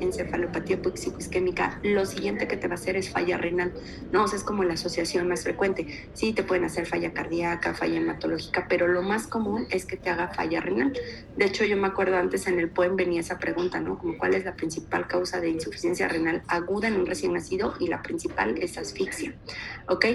encefalopatía hipoxicosquémica, lo siguiente que te va a hacer es falla renal, ¿no? O sea, es como la asociación más frecuente. Sí, te pueden hacer falla cardíaca, falla hematológica, pero lo más común es que te haga falla renal. De hecho, yo me acuerdo antes en el POEM venía esa pregunta, ¿no? Como cuál es la principal causa de insuficiencia renal aguda en un recién nacido, y la principal es asfixia, ¿ok?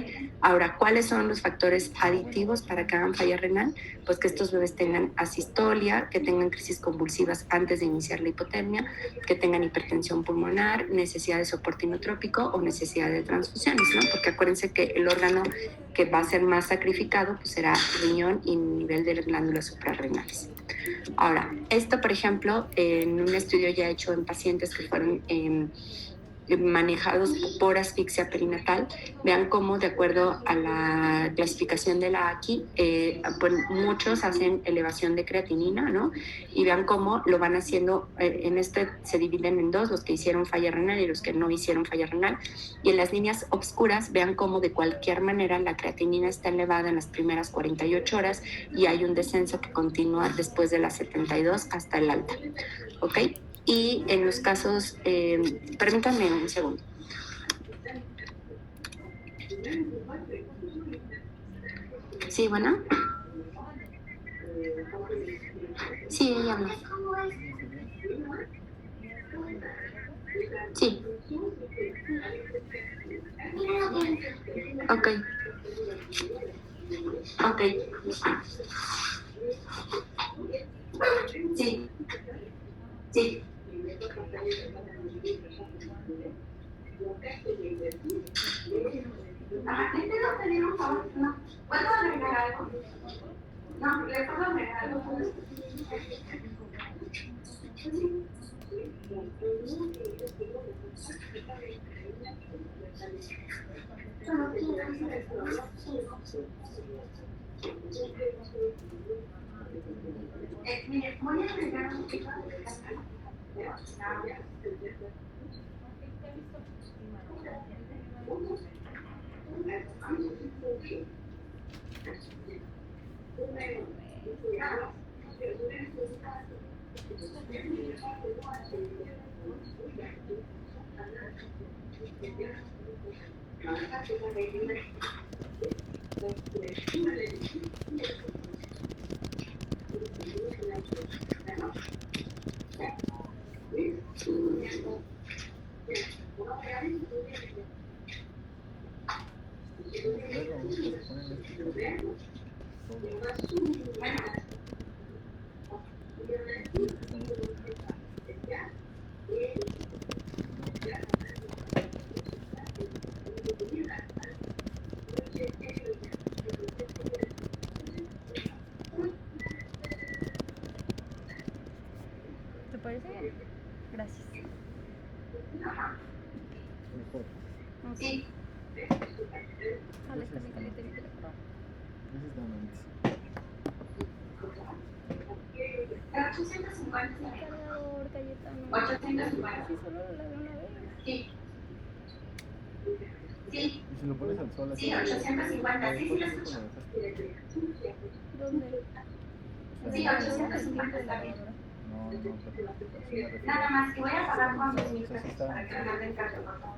Ahora, ¿cuáles son los factores aditivos para que hagan falla renal? Pues que estos bebés tengan asistolia, que tengan crisis convulsivas antes de iniciar la hipotermia, que tengan hipertensión pulmonar, necesidad de soporte inotrópico o necesidad de transfusiones, ¿no? Porque acuérdense que el órgano que va a ser más sacrificado pues será riñón y nivel de glándulas suprarrenales. Ahora, esto, por ejemplo, en un estudio ya hecho en pacientes que fueron manejados por asfixia perinatal, vean cómo, de acuerdo a la clasificación de la AQI, pues muchos hacen elevación de creatinina, ¿no? Y vean cómo lo van haciendo, en este se dividen en dos, los que hicieron falla renal y los que no hicieron falla renal. Y en las líneas oscuras, vean cómo de cualquier manera la creatinina está elevada en las primeras 48 horas y hay un descenso que continúa después de las 72 hasta el alta, ¿ok? Y en los casos, permítanme un segundo. Sí, bueno. Sí, ella habla. Sí. Ok. Ok. Sí. Sí. Ajá, ¿le puedo pedir un favor? No. ¿Puedo agregar algo? No, ¿le puedo agregar algo? Mire, voy a agregar un poquito de cascada. Luego, se ponen este todo. Estamos ¿Te parece bien? Gracias. mejor. Sí. Ojalá está bien caliente mi teléfono. Gracias, nuevamente. 850. Mi cargador, Cayetano. 850. Sí, solo lo lavé una vez. Sí. Sí. Y si lo pones al sol así. Sí, 850. Sí, sí, lo ¿Cuánto escucho. tiempo lo dejaste? ¿Dónde? Sí, El 850 tiempo de está bien. lavadora. No, no, pero sí me refiero. Nada más, y voy a pagar con 2,000 Sí, pesos está. para que no den cargo, por favor.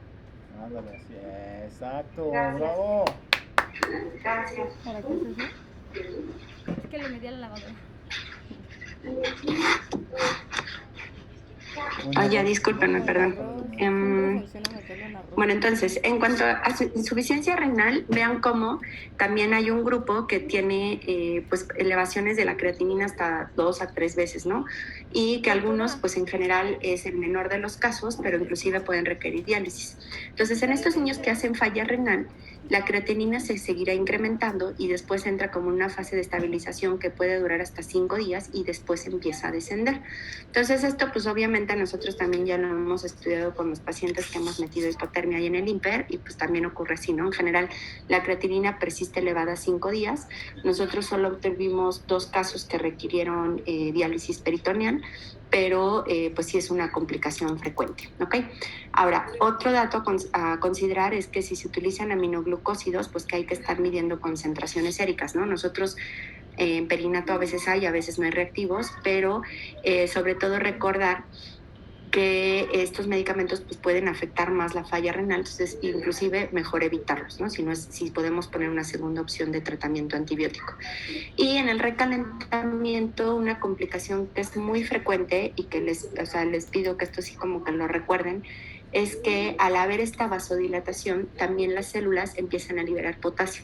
Ándale, así. Exacto, Gracias. bravo. Gracias. ¿Para qué es eso? Es que le medí a la lavadora. Ya, discúlpenme, perdón. Funciona meterlo en arroz. Bueno, entonces, en cuanto a insuficiencia renal, vean cómo también hay un grupo que tiene pues elevaciones de la creatinina hasta 2 a 3 veces, ¿no? Y que algunos, pues en general es el menor de los casos, pero inclusive pueden requerir diálisis. Entonces, en estos niños que hacen falla renal, la creatinina se seguirá incrementando y después entra como una fase de estabilización que puede durar hasta 5 días y después empieza a descender. Entonces, esto pues obviamente nosotros también ya lo hemos estudiado con los pacientes que hemos metido hipotermia ahí en el INPER y pues también ocurre así, ¿no? En general, la creatinina persiste elevada 5 días. Nosotros solo tuvimos 2 casos que requirieron diálisis peritoneal, pero pues sí es una complicación frecuente, ¿ok? Ahora, otro dato a considerar es que si se utilizan aminoglucósidos, pues que hay que estar midiendo concentraciones séricas, ¿no? Nosotros en perinato a veces hay, a veces no hay reactivos, pero sobre todo recordar que estos medicamentos pues, pueden afectar más la falla renal, entonces inclusive mejor evitarlos, ¿no? Si podemos poner una segunda opción de tratamiento antibiótico. Y en el recalentamiento, una complicación que es muy frecuente y que les pido que esto sí como que lo recuerden, es que al haber esta vasodilatación, también las células empiezan a liberar potasio.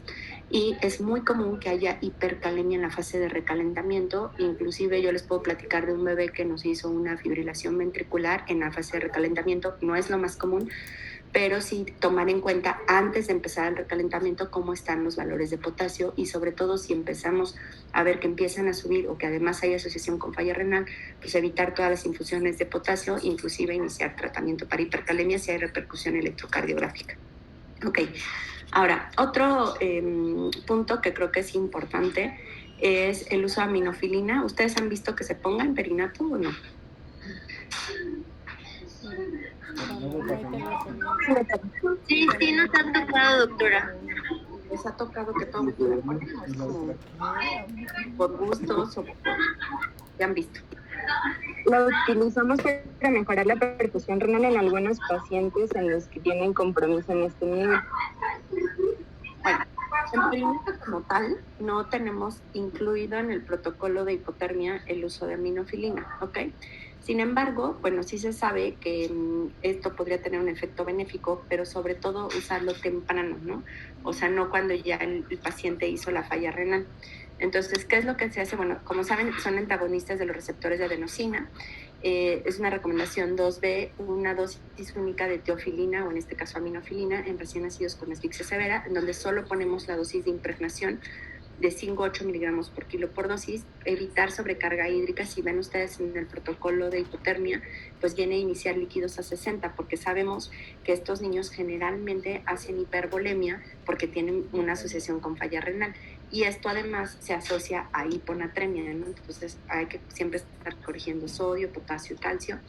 Y es muy común que haya hipercalemia en la fase de recalentamiento. Inclusive yo les puedo platicar de un bebé que nos hizo una fibrilación ventricular en la fase de recalentamiento. No es lo más común, pero sí tomar en cuenta antes de empezar el recalentamiento cómo están los valores de potasio y sobre todo si empezamos a ver que empiezan a subir o que además hay asociación con falla renal, pues evitar todas las infusiones de potasio, inclusive iniciar tratamiento para hipercalemia si hay repercusión electrocardiográfica. Ok, ahora otro punto que creo que es importante es el uso de aminofilina. ¿Ustedes han visto que se ponga en perinato o no? Sí, sí, nos ha tocado, doctora. ¿Les ha tocado que todo el mundo le pone? Y la otra. Por gustos o por... ¿Ya han visto? Lo utilizamos para mejorar la perfusión renal en algunos pacientes en los que tienen compromiso en este nivel. Bueno, en perinato como tal, no tenemos incluido en el protocolo de hipotermia el uso de aminofilina, ¿ok? Sin embargo, bueno, sí se sabe que esto podría tener un efecto benéfico, pero sobre todo usarlo temprano, ¿no? O sea, no cuando ya el paciente hizo la falla renal. Entonces, ¿qué es lo que se hace? Bueno, como saben, son antagonistas de los receptores de adenosina. Es una recomendación 2B, una dosis única de teofilina, o en este caso aminofilina, en recién nacidos con asfixia severa, en donde solo ponemos la dosis de impregnación de 5 a 8 miligramos por kilo por dosis, evitar sobrecarga hídrica. Si ven ustedes en el protocolo de hipotermia, pues viene a iniciar líquidos a 60, porque sabemos que estos niños generalmente hacen hipervolemia porque tienen una asociación con falla renal. Y esto además se asocia a hiponatremia, ¿no? Entonces hay que siempre estar corrigiendo sodio, potasio y calcio.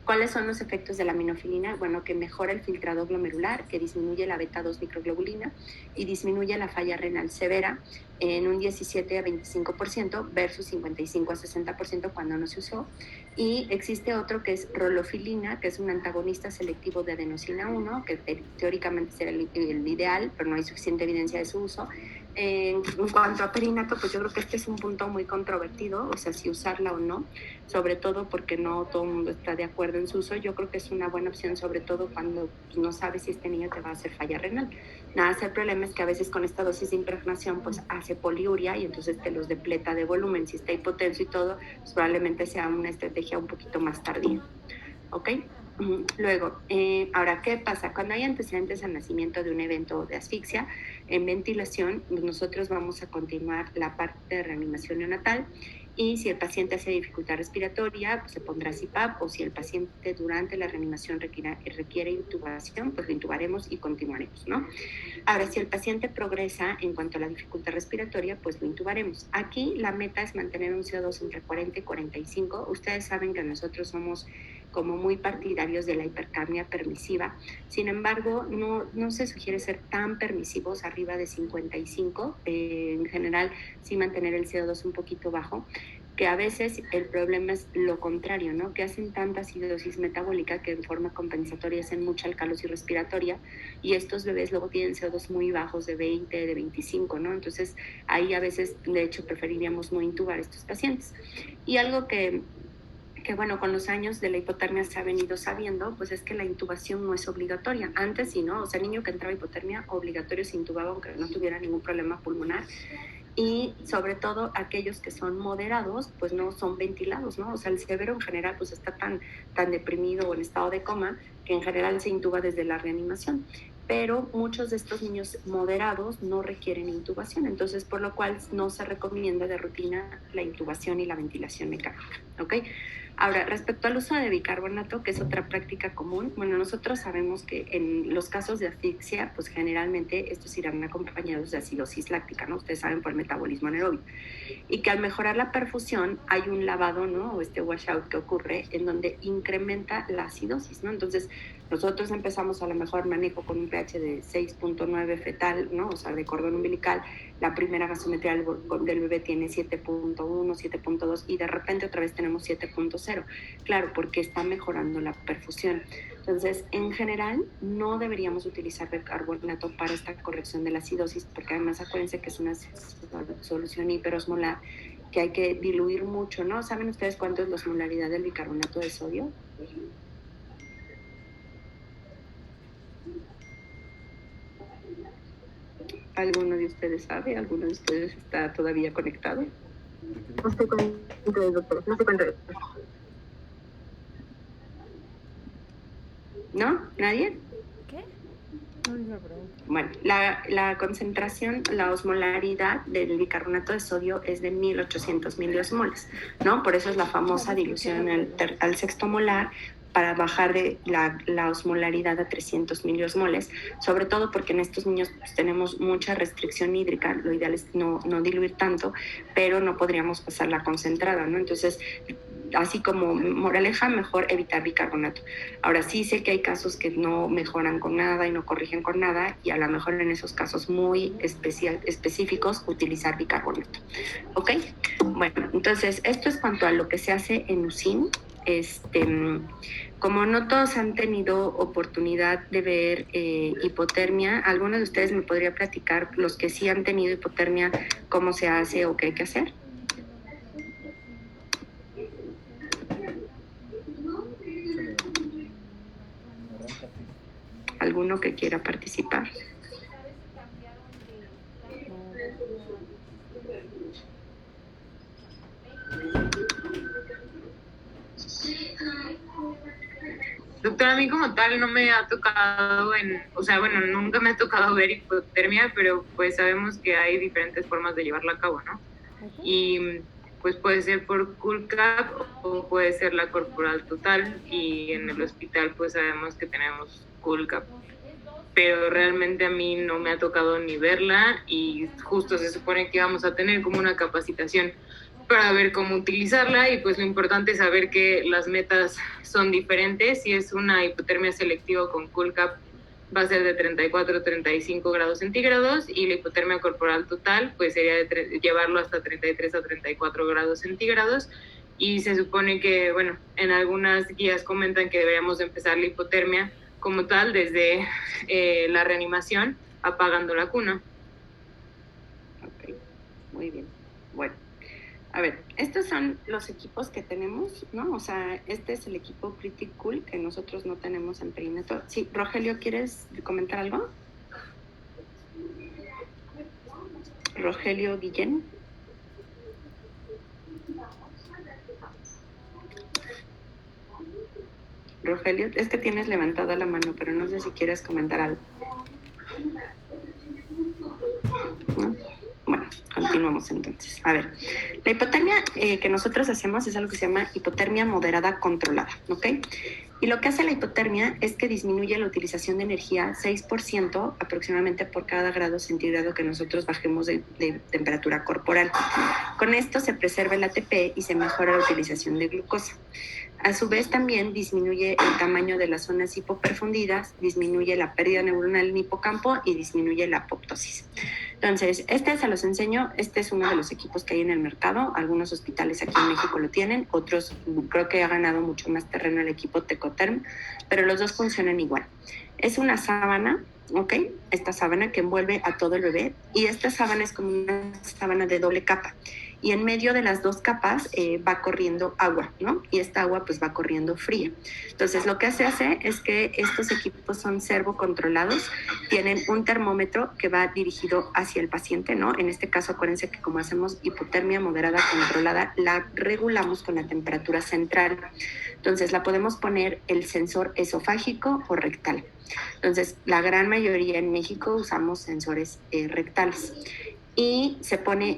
¿Cuáles son los efectos de la aminofilina? Bueno, que mejora el filtrado glomerular, que disminuye la beta-2 microglobulina y disminuye la falla renal severa en un 17 a 25% versus 55 a 60% cuando no se usó. Y existe otro que es rolofilina, que es un antagonista selectivo de adenosina 1, que teóricamente será el ideal, pero no hay suficiente evidencia de su uso. En cuanto a perinato, pues yo creo que este es un punto muy controvertido, o sea, si usarla o no, sobre todo porque no todo el mundo está de acuerdo en su uso. Yo creo que es una buena opción, sobre todo cuando no sabes si este niño te va a hacer falla renal. Nada, el problema es que a veces con esta dosis de impregnación pues hace poliuria y entonces te los depleta de volumen. Si está hipotenso y todo, pues probablemente sea una estrategia un poquito más tardía. ¿Ok? Luego, ahora, ¿qué pasa? Cuando hay antecedentes al nacimiento de un evento de asfixia, en ventilación, nosotros vamos a continuar la parte de reanimación neonatal y si el paciente hace dificultad respiratoria, pues se pondrá CPAP, o si el paciente durante la reanimación requiere intubación, pues lo intubaremos y continuaremos, ¿no? Ahora, si el paciente progresa en cuanto a la dificultad respiratoria, pues lo intubaremos. Aquí la meta es mantener un CO2 entre 40 y 45. Ustedes saben que nosotros somos como muy partidarios de la hipercapnia permisiva. Sin embargo, no se sugiere ser tan permisivos arriba de 55. En general, sí mantener el CO2 un poquito bajo, que a veces el problema es lo contrario, ¿no? Que hacen tanta acidosis metabólica que en forma compensatoria hacen mucha alcalosis respiratoria y estos bebés luego tienen CO2 muy bajos de 20, de 25, ¿no? Entonces ahí a veces, de hecho, preferiríamos no intubar a estos pacientes. Y algo que bueno, con los años de la hipotermia se ha venido sabiendo, pues es que la intubación no es obligatoria. Antes sí, ¿no? O sea, el niño que entraba a hipotermia, obligatorio se intubaba aunque no tuviera ningún problema pulmonar. Y sobre todo aquellos que son moderados, pues no son ventilados, ¿no? O sea, el severo en general pues está tan deprimido o en estado de coma que en general se intuba desde la reanimación. Pero muchos de estos niños moderados no requieren intubación, entonces por lo cual no se recomienda de rutina la intubación y la ventilación mecánica, ¿ok? Ahora, respecto al uso de bicarbonato, que es otra práctica común, bueno, nosotros sabemos que en los casos de asfixia, pues generalmente estos irán acompañados de acidosis láctica, ¿no? Ustedes saben por el metabolismo anaerobio. Y que al mejorar la perfusión hay un lavado, ¿no? O este washout que ocurre en donde incrementa la acidosis, ¿no? Entonces, nosotros empezamos a lo mejor manejo con un pH de 6.9 fetal, ¿no? O sea, de cordón umbilical, la primera gasometría del bebé tiene 7.1, 7.2 y de repente otra vez tenemos 7.0. Claro, porque está mejorando la perfusión. Entonces, en general, no deberíamos utilizar bicarbonato para esta corrección de la acidosis, porque además acuérdense que es una solución hiperosmolar que hay que diluir mucho, ¿no? ¿Saben ustedes cuánto es la osmolaridad del bicarbonato de sodio? ¿Alguno de ustedes sabe? ¿Alguno de ustedes está todavía conectado? No sé cuánto es, doctor. No sé cuánto es. ¿No? ¿Nadie? ¿Qué? Bueno, la concentración, la osmolaridad del bicarbonato de sodio es de 1800 miliosmoles, ¿no? Por eso es la famosa dilución al sexto molar, para bajar de la osmolaridad a 300 miliosmoles, sobre todo porque en estos niños pues, tenemos mucha restricción hídrica, lo ideal es no diluir tanto, pero no podríamos pasar la concentrada, ¿no? Entonces, así como moraleja, mejor evitar bicarbonato. Ahora sí sé que hay casos que no mejoran con nada y no corrigen con nada, y a lo mejor en esos casos muy específicos utilizar bicarbonato. ¿Ok? Bueno, entonces esto es cuanto a lo que se hace en USIN. Como no todos han tenido oportunidad de ver hipotermia, ¿alguno de ustedes me podría platicar, los que sí han tenido hipotermia, cómo se hace o qué hay que hacer? ¿Alguno que quiera participar? Doctora, a mí como tal no me ha tocado nunca me ha tocado ver hipotermia, pero pues sabemos que hay diferentes formas de llevarla a cabo, ¿no? Y pues puede ser por CoolCap o puede ser la corporal total, y en el hospital pues sabemos que tenemos CoolCap, pero realmente a mí no me ha tocado ni verla, y justo se supone que vamos a tener como una capacitación para ver cómo utilizarla, y pues lo importante es saber que las metas son diferentes. Si es una hipotermia selectiva con CoolCap, va a ser de 34 a 35 grados centígrados, y la hipotermia corporal total pues sería llevarlo hasta 33 a 34 grados centígrados, y se supone que, bueno, en algunas guías comentan que deberíamos empezar la hipotermia como tal desde la reanimación, apagando la cuna. Ok, muy bien. Bueno. A ver, estos son los equipos que tenemos, ¿no? O sea, este es el equipo Pretty Cool que nosotros no tenemos en Perinatal. Sí, Rogelio, ¿quieres comentar algo? Rogelio Guillén. Rogelio, es que tienes levantada la mano, pero no sé si quieres comentar algo. ¿No? Bueno, continuamos entonces. A ver, la hipotermia que nosotros hacemos es algo que se llama hipotermia moderada controlada, ¿ok? Y lo que hace la hipotermia es que disminuye la utilización de energía 6% aproximadamente por cada grado centígrado que nosotros bajemos de temperatura corporal. Con esto se preserva el ATP y se mejora la utilización de glucosa. A su vez también disminuye el tamaño de las zonas hipoperfundidas, disminuye la pérdida neuronal en hipocampo y disminuye la apoptosis. Entonces, se los enseño, este es uno de los equipos que hay en el mercado, algunos hospitales aquí en México lo tienen, otros creo que ha ganado mucho más terreno el equipo Tecoterm, pero los dos funcionan igual. Es una sábana, ¿ok? Esta sábana que envuelve a todo el bebé, y esta sábana es como una sábana de doble capa, y en medio de las dos capas va corriendo agua, ¿no? Y esta agua pues va corriendo fría. Entonces lo que se hace es que estos equipos son servocontrolados, tienen un termómetro que va dirigido hacia el paciente, ¿no? En este caso acuérdense que como hacemos hipotermia moderada controlada, la regulamos con la temperatura central. Entonces la podemos poner el sensor esofágico o rectal. Entonces la gran mayoría en México usamos sensores rectales. Y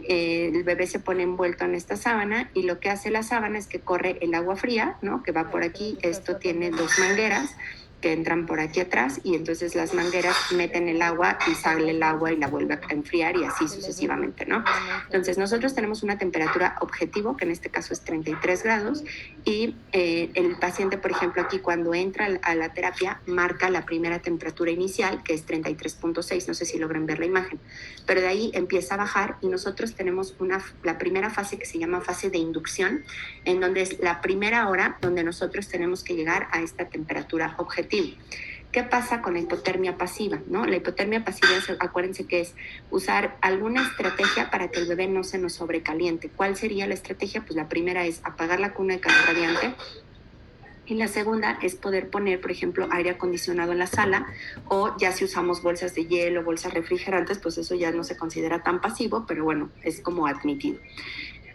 el bebé se pone envuelto en esta sábana, y lo que hace la sábana es que corre el agua fría, ¿no? Que va por aquí. Esto tiene dos mangueras que entran por aquí atrás y entonces las mangueras meten el agua y sale el agua y la vuelve a enfriar y así sucesivamente, ¿no? Entonces nosotros tenemos una temperatura objetivo, que en este caso es 33 grados, y el paciente, por ejemplo, aquí cuando entra a la terapia marca la primera temperatura inicial, que es 33.6, no sé si logran ver la imagen, pero de ahí empieza a bajar y nosotros tenemos la primera fase que se llama fase de inducción, en donde es la primera hora donde nosotros tenemos que llegar a esta temperatura objetivo. ¿Qué pasa con la hipotermia pasiva? ¿No? La hipotermia pasiva, acuérdense que es usar alguna estrategia para que el bebé no se nos sobrecaliente. ¿Cuál sería la estrategia? Pues la primera es apagar la cuna de calor radiante. Y la segunda es poder poner, por ejemplo, aire acondicionado en la sala, o ya si usamos bolsas de hielo, bolsas refrigerantes, pues eso ya no se considera tan pasivo, pero bueno, es como admitido.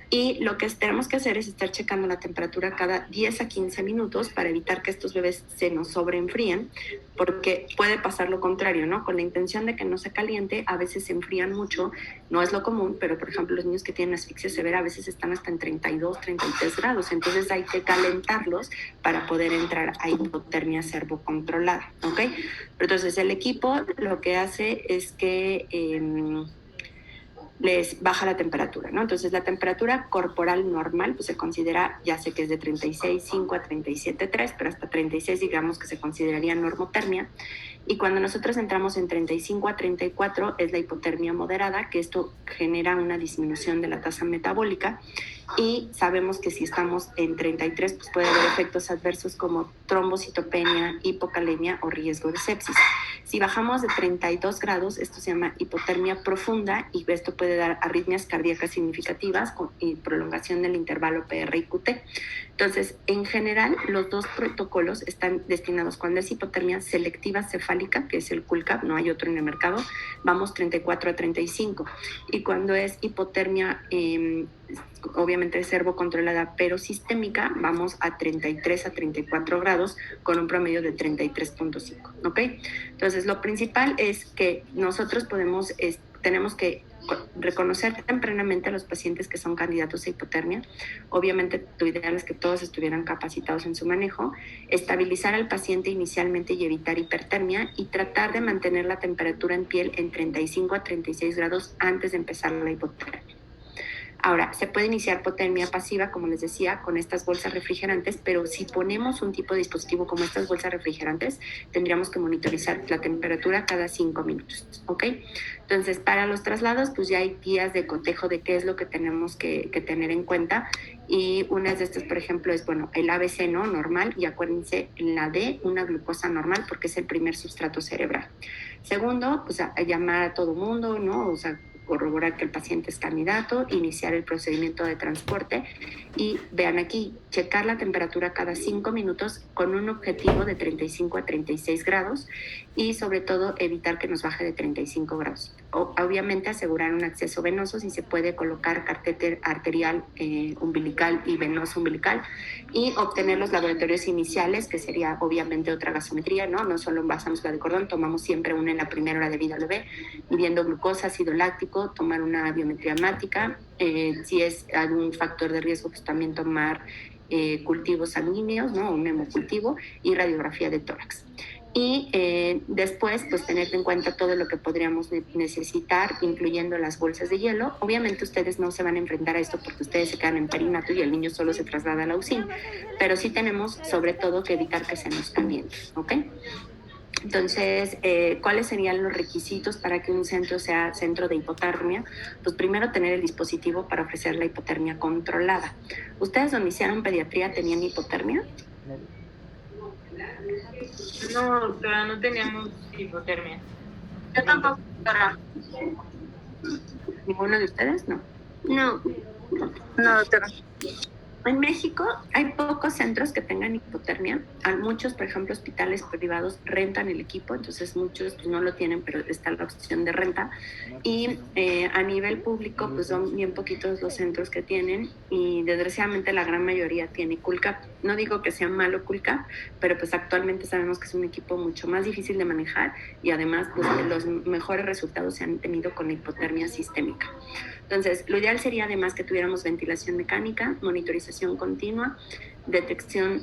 Y lo que tenemos que hacer es estar checando la temperatura cada 10 a 15 minutos para evitar que estos bebés se nos sobreenfríen, porque puede pasar lo contrario, ¿no? Con la intención de que no se caliente, a veces se enfrían mucho, no es lo común, pero por ejemplo los niños que tienen asfixia severa a veces están hasta en 32, 33 grados, entonces hay que calentarlos para poder entrar a hipotermia servocontrolada, ¿ok? Pero entonces el equipo lo que hace es que les baja la temperatura, ¿no? Entonces la temperatura corporal normal pues se considera, ya sé que es de 36.5 a 37.3, pero hasta 36 digamos que se consideraría normotermia. Y cuando nosotros entramos en 35 a 34 es la hipotermia moderada, que esto genera una disminución de la tasa metabólica, y sabemos que si estamos en 33 pues puede haber efectos adversos como trombocitopenia, hipocalemia o riesgo de sepsis. Si bajamos de 32 grados, esto se llama hipotermia profunda, y esto puede dar arritmias cardíacas significativas y prolongación del intervalo PR y QT. Entonces, en general, los dos protocolos están destinados, cuando es hipotermia selectiva cefálica, que es el CoolCap, no hay otro en el mercado, vamos 34 a 35. Y cuando es hipotermia, obviamente servocontrolada, pero sistémica, vamos a 33 a 34 grados con un promedio de 33.5, ¿ok? Entonces, lo principal es que nosotros tenemos que reconocer tempranamente a los pacientes que son candidatos a hipotermia. Obviamente, lo ideal es que todos estuvieran capacitados en su manejo, estabilizar al paciente inicialmente y evitar hipertermia, y tratar de mantener la temperatura en piel en 35 a 36 grados antes de empezar la hipotermia. Ahora, se puede iniciar hipotermia pasiva, como les decía, con estas bolsas refrigerantes, pero si ponemos un tipo de dispositivo como estas bolsas refrigerantes, tendríamos que monitorizar la temperatura cada 5 minutos, ¿ok? Entonces, para los traslados, pues ya hay guías de cotejo de qué es lo que tenemos que tener en cuenta, y una de estas, por ejemplo, es, bueno, el ABC, ¿no? Normal, y acuérdense, en la D, una glucosa normal, porque es el primer sustrato cerebral. Segundo, pues a llamar a todo mundo, ¿no? O sea, corroborar que el paciente es candidato, iniciar el procedimiento de transporte, y vean aquí, checar la temperatura cada 5 minutos con un objetivo de 35 a 36 grados, y sobre todo evitar que nos baje de 35 grados. Obviamente asegurar un acceso venoso, si se puede colocar catéter arterial umbilical y venoso umbilical, y obtener los laboratorios iniciales, que sería obviamente otra gasometría, ¿no? No solo envasamos la de cordón, tomamos siempre una en la primera hora de vida del bebé, midiendo glucosa, ácido láctico, tomar una biometría hemática, si es algún factor de riesgo, pues también tomar cultivos sanguíneos, ¿no? Un hemocultivo, y radiografía de tórax. Y después, pues tener en cuenta todo lo que podríamos necesitar, incluyendo las bolsas de hielo. Obviamente ustedes no se van a enfrentar a esto porque ustedes se quedan en perinato y el niño solo se traslada a la UCI, pero sí tenemos sobre todo que evitar que se nos caliente, ¿ok? Entonces, ¿cuáles serían los requisitos para que un centro sea centro de hipotermia? Pues primero, tener el dispositivo para ofrecer la hipotermia controlada. ¿Ustedes donde hicieron pediatría tenían hipotermia? No, doctora, no teníamos hipotermia. Yo tampoco, doctora. ¿Ninguno de ustedes? No. No. No, doctora. En México hay pocos centros que tengan hipotermia. Muchos, por ejemplo, hospitales privados rentan el equipo, entonces muchos pues, no lo tienen, pero está la opción de renta. Y a nivel público, pues son bien poquitos los centros que tienen, y desgraciadamente la gran mayoría tiene CoolCap. No digo que sea malo CoolCap, pero pues actualmente sabemos que es un equipo mucho más difícil de manejar, y además pues, los mejores resultados se han tenido con la hipotermia sistémica. Entonces, lo ideal sería además que tuviéramos ventilación mecánica, monitorización continua, detección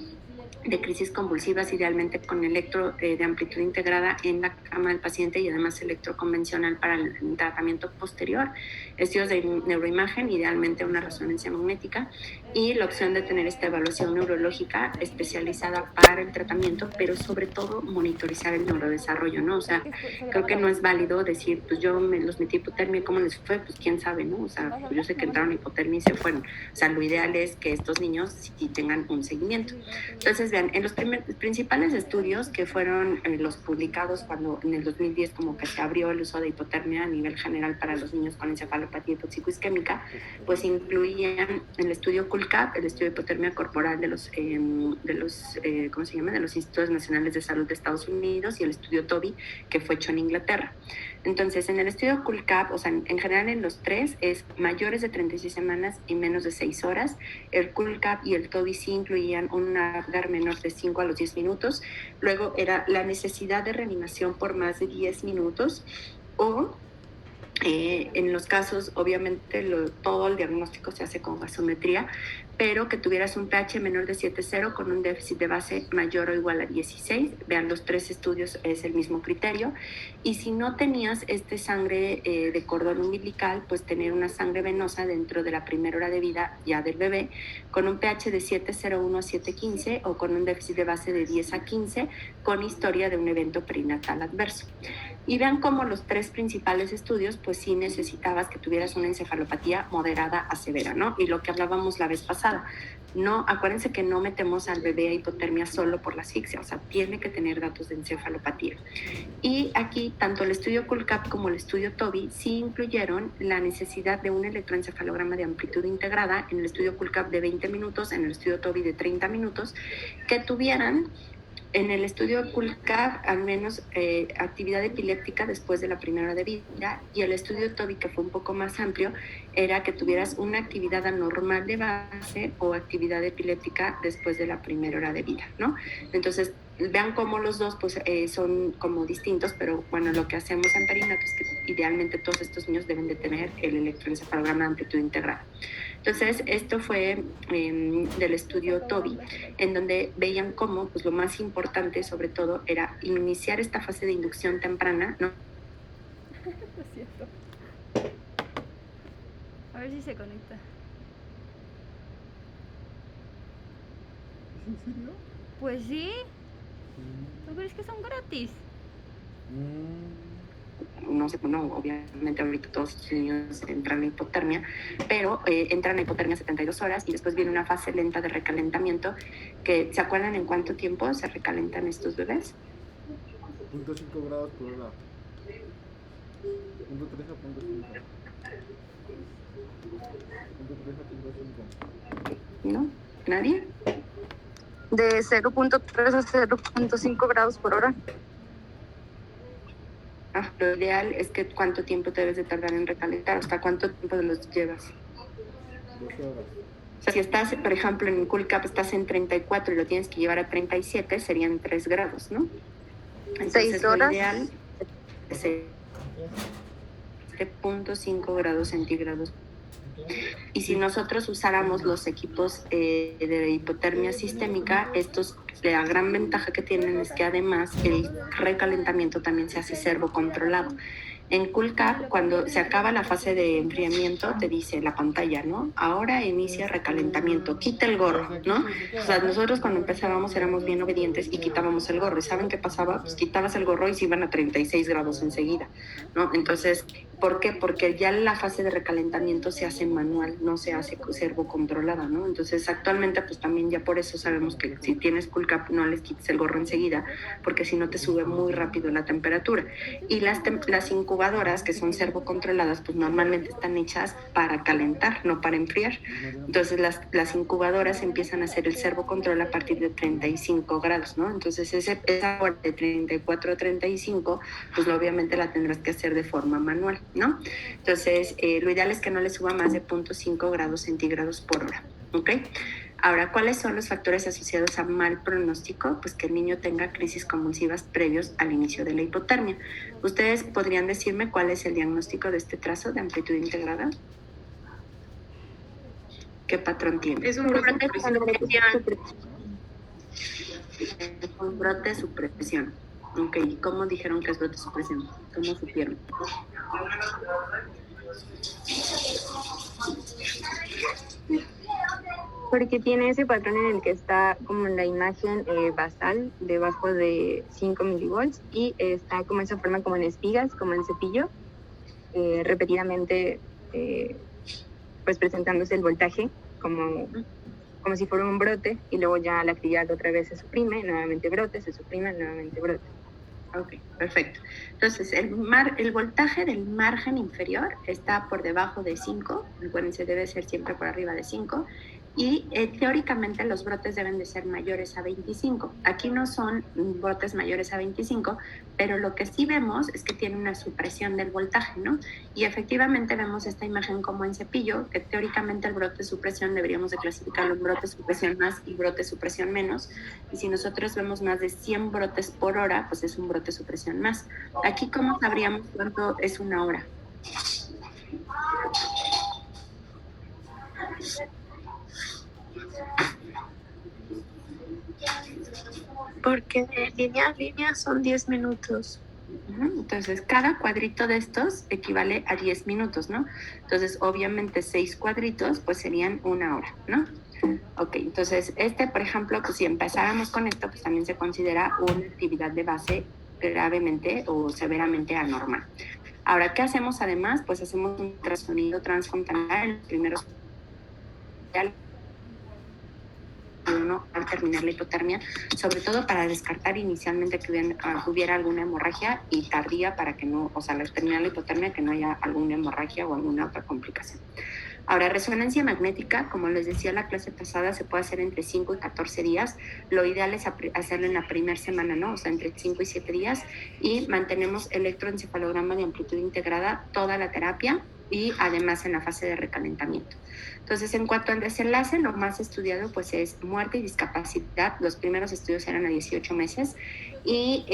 de crisis convulsivas, idealmente con electro de amplitud integrada en la cama del paciente y además electroconvencional para el tratamiento posterior, estudios de neuroimagen, idealmente una resonancia magnética, y la opción de tener esta evaluación neurológica especializada para el tratamiento, pero sobre todo monitorizar el neurodesarrollo, ¿no? O sea, creo que no es válido decir, pues yo los metí hipotermia, ¿cómo les fue? Pues quién sabe, ¿no? O sea, pues yo sé que entraron a hipotermia y se fueron. O sea, lo ideal es que estos niños sí tengan un seguimiento. Entonces, vean, en los principales estudios que fueron los publicados cuando en el 2010 como que se abrió el uso de hipotermia a nivel general para los niños con encefalopatía hipoxico-isquémica, pues incluían el estudio CULCAP, el estudio de hipotermia corporal de los ¿cómo se llama? De los Institutos Nacionales de Salud de Estados Unidos, y el estudio TOBI, que fue hecho en Inglaterra. Entonces, en el estudio CULCAP, o sea, en general en los tres es mayores de 36 semanas y menos de 6 horas. El CULCAP y el TOBI sí incluían un Apgar menor de 5 a los 10 minutos. Luego era la necesidad de reanimación por más de 10 minutos o en los casos, obviamente, todo el diagnóstico se hace con gasometría, pero que tuvieras un pH menor de 7,0 con un déficit de base mayor o igual a 16. Vean, los tres estudios es el mismo criterio. Y si no tenías sangre de cordón umbilical, pues tener una sangre venosa dentro de la primera hora de vida ya del bebé, con un pH de 7,01 a 7,15 o con un déficit de base de 10 a 15, con historia de un evento perinatal adverso. Y vean cómo los tres principales estudios, pues sí necesitabas que tuvieras una encefalopatía moderada a severa, ¿no? Y lo que hablábamos la vez pasada, no, acuérdense que no metemos al bebé a hipotermia solo por la asfixia, o sea, tiene que tener datos de encefalopatía. Y aquí, tanto el estudio CULCAP como el estudio TOBI sí incluyeron la necesidad de un electroencefalograma de amplitud integrada, en el estudio CULCAP de 20 minutos, en el estudio TOBI de 30 minutos, que tuvieran en el estudio CULCAP al menos actividad epiléptica después de la primera hora de vida, y el estudio TOBI, que fue un poco más amplio, era que tuvieras una actividad anormal de base o actividad epiléptica después de la primera hora de vida, ¿no? Entonces, vean cómo los dos pues, son como distintos, pero bueno, lo que hacemos en perinato es que idealmente todos estos niños deben de tener el electroencefalograma de amplitud integrada. Entonces, esto fue del estudio TOBI, en donde veían cómo pues, lo más importante, sobre todo, era iniciar esta fase de inducción temprana, ¿no? Lo siento. A ver si se conecta. ¿Es en serio? Pues sí. ¿Tú crees que son gratis? No sé, no, obviamente ahorita todos los niños entran a hipotermia, pero entran a hipotermia 72 horas y después viene una fase lenta de recalentamiento, que ¿se acuerdan en cuánto tiempo se recalentan estos bebés? 0.5 grados por hora. 0.3 a 0.5. 0.3 a 0.5. ¿No? ¿Nadie? De 0.3 a 0.5 grados por hora. Lo ideal es que cuánto tiempo te debes de tardar en recalentar, hasta cuánto tiempo los llevas. 12 horas. O sea, si estás, por ejemplo, en CULCAP estás en 34 y lo tienes que llevar a 37, serían 3 grados, ¿no? Entonces, 6 horas. lo ideal es 7.5 grados centígrados. Y si nosotros usáramos los equipos de hipotermia sistémica, estos, la gran ventaja que tienen es que además el recalentamiento también se hace servocontrolado. En CULCAP, cuando se acaba la fase de enfriamiento, te dice la pantalla, ¿no? Ahora inicia recalentamiento, quita el gorro, ¿no? O sea, nosotros cuando empezábamos éramos bien obedientes y quitábamos el gorro. ¿Y saben qué pasaba? Pues quitabas el gorro y se iban a 36 grados enseguida, ¿no? Entonces, ¿por qué? Porque ya la fase de recalentamiento se hace manual, no se hace servocontrolada, ¿no? Entonces, actualmente, pues también ya por eso sabemos que si tienes CULCAP no les quites el gorro enseguida, porque si no te sube muy rápido la temperatura. Y las incubadoras, que son servocontroladas, pues normalmente están hechas para calentar, no para enfriar. Entonces, las incubadoras empiezan a hacer el servocontrol a partir de 35 grados, ¿no? Entonces, esa hora de 34 a 35, pues obviamente la tendrás que hacer de forma manual, ¿no? Entonces, lo ideal es que no le suba más de 0.5 grados centígrados por hora, ¿ok? Ahora, ¿cuáles son los factores asociados a mal pronóstico? Pues que el niño tenga crisis convulsivas previos al inicio de la hipotermia. ¿Ustedes podrían decirme cuál es el diagnóstico de este trazo de amplitud integrada? ¿Qué patrón tiene? Es un brote de Un brote de supresión. Ok, ¿cómo dijeron que es brote de supresión? ¿Cómo supieron? Porque tiene ese patrón en el que está como en la imagen basal debajo de 5 milivolts y está como esa forma como en espigas, como en cepillo, repetidamente pues presentándose el voltaje como si fuera un brote y luego ya la actividad otra vez se suprime, nuevamente brote, se suprime, nuevamente brote. Ok, perfecto. Entonces, el voltaje del margen inferior está por debajo de 5, acuérdense, debe ser siempre por arriba de 5, y teóricamente los brotes deben de ser mayores a 25. Aquí no son brotes mayores a 25, pero lo que sí vemos es que tiene una supresión del voltaje, ¿no? Y efectivamente vemos esta imagen como en cepillo, que teóricamente el brote de supresión deberíamos de clasificarlo en brote de supresión más y brote de supresión menos, y si nosotros vemos más de 100 brotes por hora, pues es un brote de supresión más. Aquí, ¿cómo sabríamos cuánto es una hora? Porque de línea a línea son 10 minutos. Entonces, cada cuadrito de estos equivale a 10 minutos, ¿no? Entonces, obviamente, 6 cuadritos, pues serían una hora, ¿no? Ok, entonces, por ejemplo, pues si empezáramos con esto, pues también se considera una actividad de base gravemente o severamente anormal. Ahora, ¿qué hacemos además? Pues hacemos un ultrasonido transcontinental en los primeros uno al terminar la hipotermia, sobre todo para descartar inicialmente que hubiera alguna hemorragia y tardía para que no, o sea, al terminar la hipotermia que no haya alguna hemorragia o alguna otra complicación. Ahora, resonancia magnética, como les decía en la clase pasada, se puede hacer entre 5 y 14 días. Lo ideal es hacerlo en la primera semana, ¿no? O sea, entre 5 y 7 días. Y mantenemos electroencefalograma de amplitud integrada toda la terapia y además en la fase de recalentamiento. Entonces, en cuanto al desenlace, lo más estudiado pues es muerte y discapacidad. Los primeros estudios eran a 18 meses y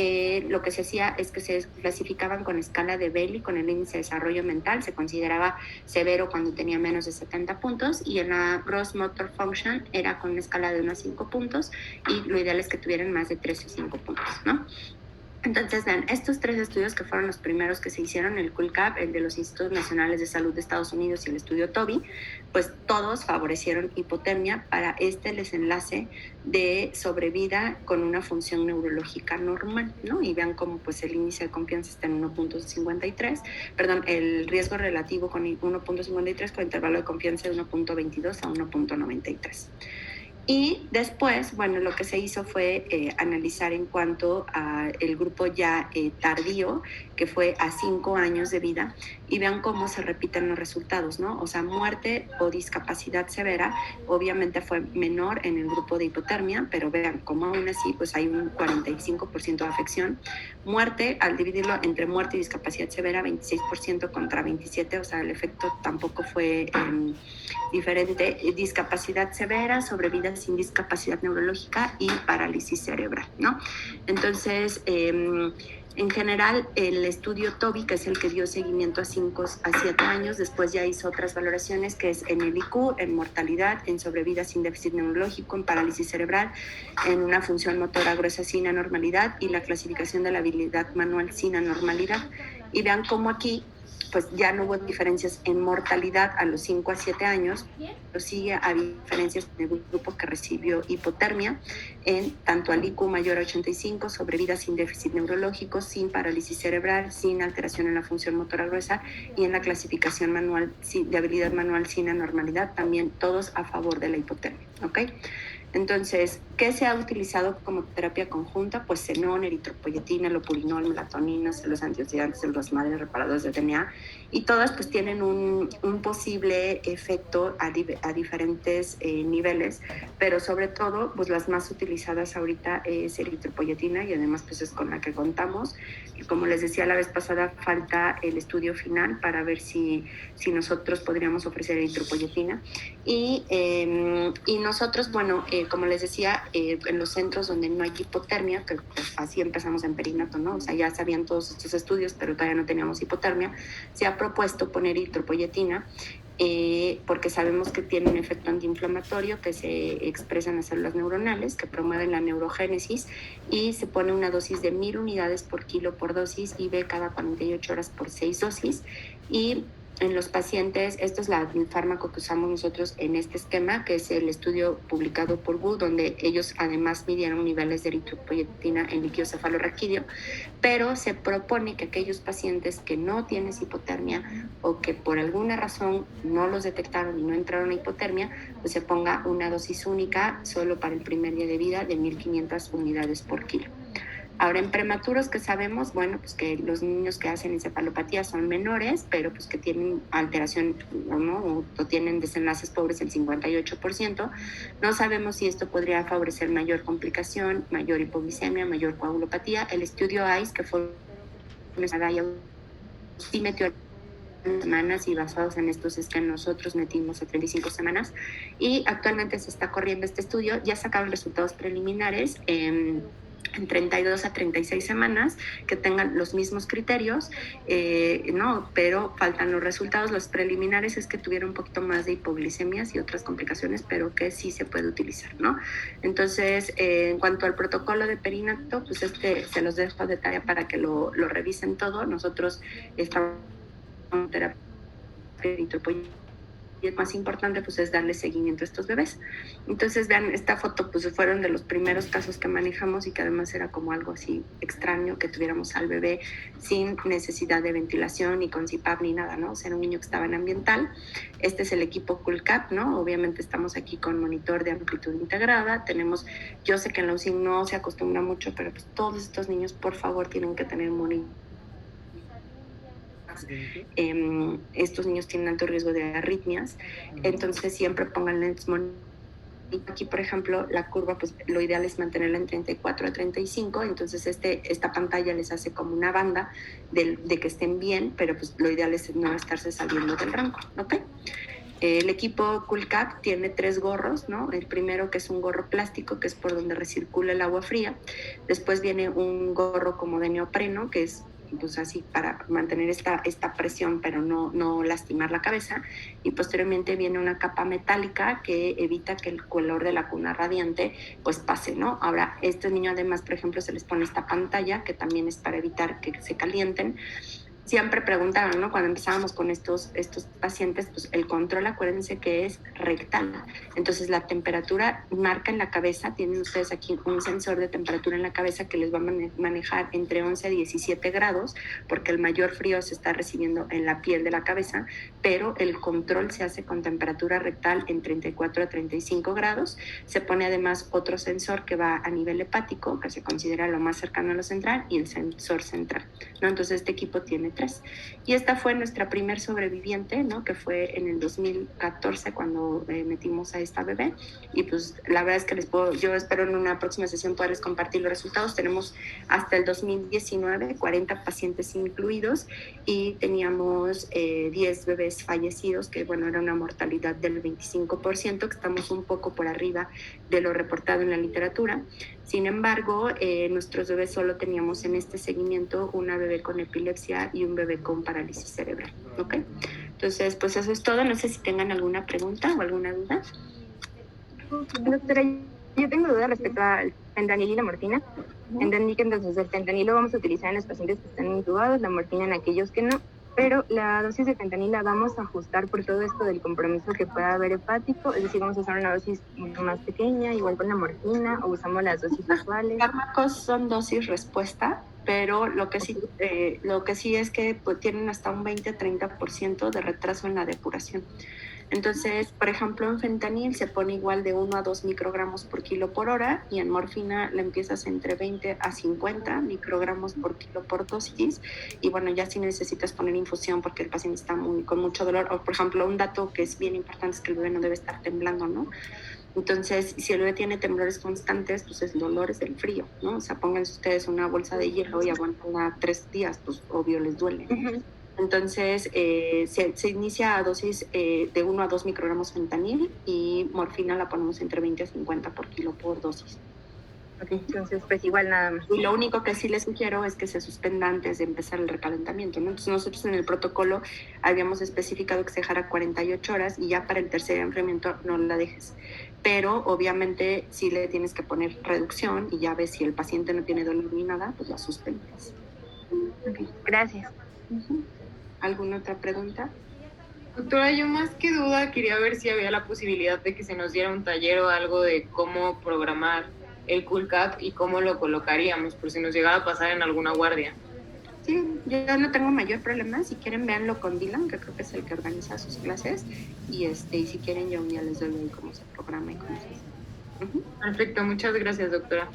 lo que se hacía es que se clasificaban con escala de Bailey, con el índice de desarrollo mental. Se consideraba severo cuando tenía menos de 70 puntos y en la Gross Motor Function era con una escala de 1 a 5 puntos y lo ideal es que tuvieran más de 3 o 5 puntos, ¿no? Entonces, vean, estos 3 estudios que fueron los primeros que se hicieron, el CULCAP, el de los Institutos Nacionales de Salud de Estados Unidos y el estudio TOBI, pues todos favorecieron hipotermia para este desenlace de sobrevida con una función neurológica normal, ¿no? Y vean cómo pues el índice de confianza está en 1.53, perdón, el riesgo relativo con 1.53 con intervalo de confianza de 1.22 a 1.93. Y después, bueno, lo que se hizo fue analizar en cuanto a el grupo ya tardío, que fue a 5 años de vida, y vean cómo se repiten los resultados, ¿no? O sea, muerte o discapacidad severa, obviamente fue menor en el grupo de hipotermia, pero vean cómo aún así, pues hay un 45% de afección. Muerte, al dividirlo entre muerte y discapacidad severa, 26% contra 27%, o sea, el efecto tampoco fue diferente. Discapacidad severa, sobrevida sin discapacidad neurológica y parálisis cerebral, ¿no? Entonces, en general, el estudio TOBI, que es el que dio seguimiento a 5 a 7 años, después ya hizo otras valoraciones, que es en el IQ, en mortalidad, en sobrevida sin déficit neurológico, en parálisis cerebral, en una función motora gruesa sin anormalidad y la clasificación de la habilidad manual sin anormalidad. Y vean cómo aquí pues ya no hubo diferencias en mortalidad a los 5 a 7 años, pero sí había diferencias en el grupo que recibió hipotermia, en tanto al IQ mayor a 85, sobrevida sin déficit neurológico, sin parálisis cerebral, sin alteración en la función motora gruesa y en la clasificación manual de habilidad manual sin anormalidad, también todos a favor de la hipotermia, ¿ok? Entonces, ¿qué se ha utilizado como terapia conjunta? Pues xenón, eritropoyetina, lopurinol, melatonina, los antioxidantes, los madres reparadoras de DNA, y todas pues tienen un posible efecto a diferentes niveles, pero sobre todo pues las más utilizadas ahorita es eritropoyetina y además pues es con la que contamos. Y como les decía la vez pasada, falta el estudio final para ver si nosotros podríamos ofrecer eritropoyetina. Y nosotros, bueno, como les decía, en los centros donde no hay hipotermia, que pues así empezamos en perinato, ¿no? O sea, ya sabían todos estos estudios, pero todavía no teníamos hipotermia, se ha propuesto poner eritropoyetina porque sabemos que tiene un efecto antiinflamatorio que se expresa en las células neuronales, que promueven la neurogénesis, y se pone una dosis de 1000 unidades por kilo por dosis y ve cada 48 horas por 6 dosis. Y en los pacientes, esto es el fármaco que usamos nosotros en este esquema, que es el estudio publicado por Wu, donde ellos además midieron niveles de eritropoyetina en líquido cefalorraquídeo, pero se propone que aquellos pacientes que no tienen hipotermia o que por alguna razón no los detectaron y no entraron a hipotermia, pues se ponga una dosis única solo para el primer día de vida de 1500 unidades por kilo. Ahora, en prematuros, que sabemos, bueno, pues que los niños que hacen encefalopatía son menores, pero pues que tienen alteración o tienen desenlaces pobres el 58%. No sabemos si esto podría favorecer mayor complicación, mayor hipoglicemia, mayor coagulopatía. El estudio ICE, que fue sí metió semanas, y basados en estos es que nosotros metimos a 35 semanas, y actualmente se está corriendo este estudio. Ya sacaron resultados preliminares en 32 a 36 semanas, que tengan los mismos criterios, no, pero faltan los resultados. Los preliminares es que tuvieron un poquito más de hipoglicemias y otras complicaciones, pero que sí se puede utilizar, ¿no? Entonces, en cuanto al protocolo de perinato, pues se los dejo de tarea para que lo revisen todo. Nosotros estamos en terapia y es más importante, pues, es darle seguimiento a estos bebés. Entonces, vean, esta foto, pues, fueron de los primeros casos que manejamos, y que además era como algo así extraño que tuviéramos al bebé sin necesidad de ventilación, ni con CPAP, ni nada, ¿no? O sea, era un niño que estaba en ambiental. Este es el equipo CoolCap, ¿no? Obviamente estamos aquí con monitor de amplitud integrada. Yo sé que en la UCI no se acostumbra mucho, pero pues todos estos niños, por favor, tienen que tener monitor. Estos niños tienen alto riesgo de arritmias, entonces siempre pónganle aquí, por ejemplo, la curva, pues lo ideal es mantenerla en 34 a 35, entonces esta pantalla les hace como una banda de que estén bien, pero pues lo ideal es no estarse saliendo del rango, ¿ok? El equipo CoolCap tiene 3 gorros, ¿no? El primero, que es un gorro plástico, que es por donde recircula el agua fría. Después viene un gorro como de neopreno, que es pues así para mantener esta presión, pero no lastimar la cabeza. Y posteriormente viene una capa metálica que evita que el color de la cuna radiante pues pase, ¿no? Ahora, este niño además, por ejemplo, se les pone esta pantalla, que también es para evitar que se calienten. Siempre preguntaban, ¿no? Cuando empezábamos con estos pacientes, pues el control, acuérdense que es rectal. Entonces, la temperatura marca en la cabeza. Tienen ustedes aquí un sensor de temperatura en la cabeza que les va a manejar entre 11 a 17 grados, porque el mayor frío se está recibiendo en la piel de la cabeza, pero el control se hace con temperatura rectal en 34 a 35 grados. Se pone además otro sensor que va a nivel hepático, que se considera lo más cercano a lo central, y el sensor central, ¿no? Entonces, este equipo tiene 3. Y esta fue nuestra primer sobreviviente, ¿no? Que fue en el 2014 cuando metimos a esta bebé. Y pues la verdad es que yo espero en una próxima sesión poderles compartir los resultados. Tenemos hasta el 2019 40 pacientes incluidos, y teníamos 10 bebés fallecidos, que bueno, era una mortalidad del 25%, que estamos un poco por arriba de lo reportado en la literatura. Sin embargo, nuestros bebés solo teníamos en este seguimiento una bebé con epilepsia y un bebé con parálisis cerebral, ¿ok? Entonces, pues eso es todo. No sé si tengan alguna pregunta o alguna duda. Doctora, yo tengo duda respecto al fentanil y la morfina. Entendí que entonces el fentanil lo vamos a utilizar en los pacientes que están intubados, la morfina en aquellos que no, pero la dosis de fentanil la vamos a ajustar por todo esto del compromiso que pueda haber hepático, es decir, vamos a usar una dosis mucho más pequeña, igual con la morfina, o usamos las dosis usuales. Los fármacos son dosis respuesta, pero lo que sí es que pues, tienen hasta un 20-30% de retraso en la depuración. Entonces, por ejemplo, en fentanil se pone igual de 1 a 2 microgramos por kilo por hora, y en morfina la empiezas entre 20 a 50 microgramos por kilo por dosis. Y bueno, ya si necesitas poner infusión porque el paciente está con mucho dolor, o por ejemplo, un dato que es bien importante es que el bebé no debe estar temblando, ¿no? Entonces, si el bebé tiene temblores constantes, pues el dolor es del frío, ¿no? O sea, pónganse ustedes una bolsa de hielo y aguantan 3 días, pues obvio les duele. Uh-huh. Entonces, se inicia a dosis de 1 a 2 microgramos fentanil, y morfina la ponemos entre 20 a 50 por kilo por dosis. Ok, entonces pues igual nada más. Y lo único que sí les sugiero es que se suspenda antes de empezar el recalentamiento, ¿no? Entonces nosotros en el protocolo habíamos especificado que se dejara 48 horas y ya para el tercer enfriamiento no la dejes. Pero obviamente sí le tienes que poner reducción y ya ves si el paciente no tiene dolor ni nada, pues la suspendes. Ok, gracias. ¿Alguna otra pregunta? Doctora, yo más que duda quería ver si había la posibilidad de que se nos diera un taller o algo de cómo programar el CoolCap y cómo lo colocaríamos, por si nos llegara a pasar en alguna guardia. Sí, yo no tengo mayor problema. Si quieren, véanlo con Dylan, que creo que es el que organiza sus clases. Y si quieren, yo un día les doy ahí cómo se programa y cómo se hace. Perfecto, muchas gracias, doctora.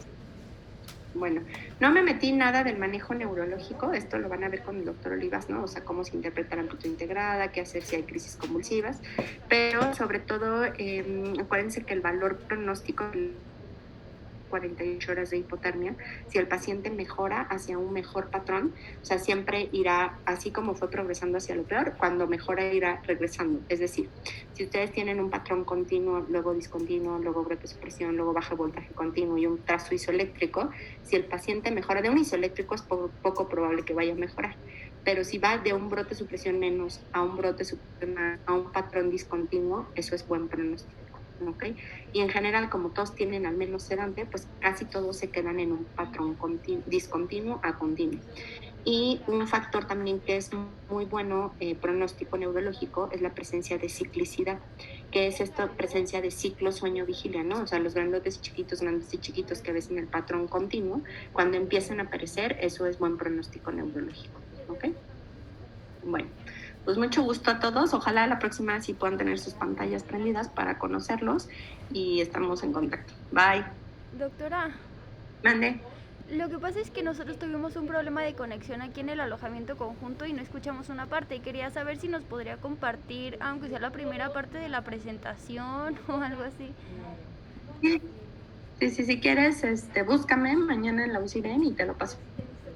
Bueno, no me metí nada del manejo neurológico, esto lo van a ver con el doctor Olivas, ¿no? O sea, cómo se interpreta la amplitud integrada, qué hacer si hay crisis convulsivas, pero sobre todo, acuérdense que el valor pronóstico 48 horas de hipotermia, si el paciente mejora hacia un mejor patrón, o sea, siempre irá, así como fue progresando hacia lo peor, cuando mejora irá regresando. Es decir, si ustedes tienen un patrón continuo, luego discontinuo, luego brotosupresión, luego baja voltaje continuo y un trazo isoeléctrico, si el paciente mejora de un isoeléctrico es poco probable que vaya a mejorar. Pero si va de un brote supresión menos a un brote supresión más, a un patrón discontinuo, eso es buen pronóstico. ¿Okay? Y en general, como todos tienen al menos sedante, pues casi todos se quedan en un patrón discontinuo a continuo. Y un factor también que es muy bueno, pronóstico neurológico, es la presencia de ciclicidad, que es esta presencia de ciclo sueño-vigilia, ¿no? O sea, los grandes y chiquitos que ves en el patrón continuo, cuando empiezan a aparecer, eso es buen pronóstico neurológico, ¿ok? Bueno, pues mucho gusto a todos. Ojalá la próxima sí puedan tener sus pantallas prendidas para conocerlos y estamos en contacto. Bye. Doctora, Mande. lo que pasa es que nosotros tuvimos un problema de conexión aquí en el alojamiento conjunto y no escuchamos una parte. Quería saber si nos podría compartir, aunque sea la primera parte de la presentación o algo así. Sí, si quieres, búscame mañana en la UCIREN y te lo paso.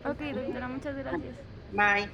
Ok, doctora, muchas gracias. Bye.